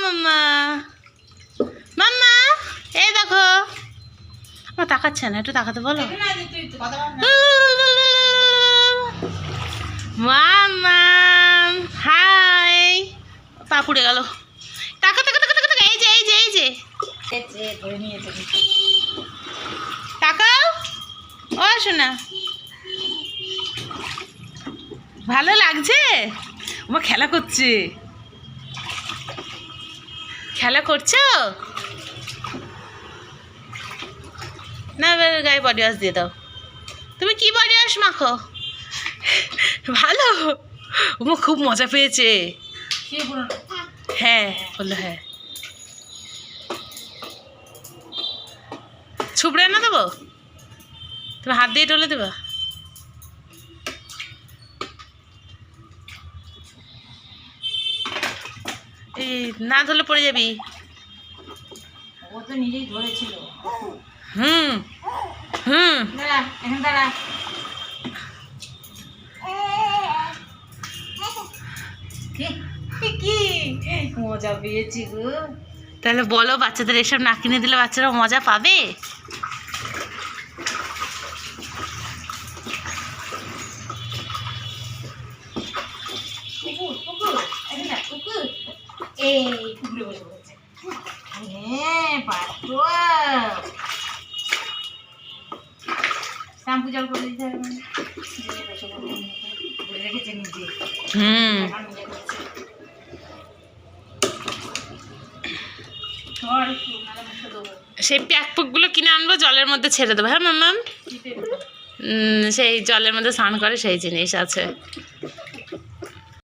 মাম্মা মাম্মা এই দেখো আমার তাকাচ্ছে না, একটু তাকাতে বলো। মাম্মা হাই, পা পুড়ে গেল। টাকা টাকা টাকা টাকা, এই যে এই যে এই যে টাকাও। ও শোনা, ভালো লাগছে? ও খেলা করছে, খেলা করছো না? এবার গায়ে বডি ওয়াশ দিয়ে দাও। তুমি কি বডি ওয়াশ মাখো? ভালো, ও খুব মজা পেয়েছে। হ্যাঁ বললো হ্যাঁ। ছুবড়ে না দেবো? তুমি হাত দিয়ে টলে দেবা? এই না ধরলে পড়ে যাবি। ও তো নিজেই ধরেছিল। হুম হুম দাঁড়া, এখন দাঁড়া। কি মজা পেয়েছি গো। তাহলে বলো, বাচ্চাদের এসব না কিনে দিলে বাচ্চারা মজা পাবে? কুকুর কুকুর, এই না কুকুর, এই কুকুরে বসে পড়েছে। হ্যাঁ পারতো, শ্যাম্পু জল করে দিতে হবে। বলে রেখেছে নিজে। হুম সেই প্যাকপুকগুলো কিনে আনবো, জলের মধ্যে ছেড়ে দেবো। হ্যাঁ মাম্মাম, সেই জলের মধ্যে স্নান করে সেই জিনিস আছে।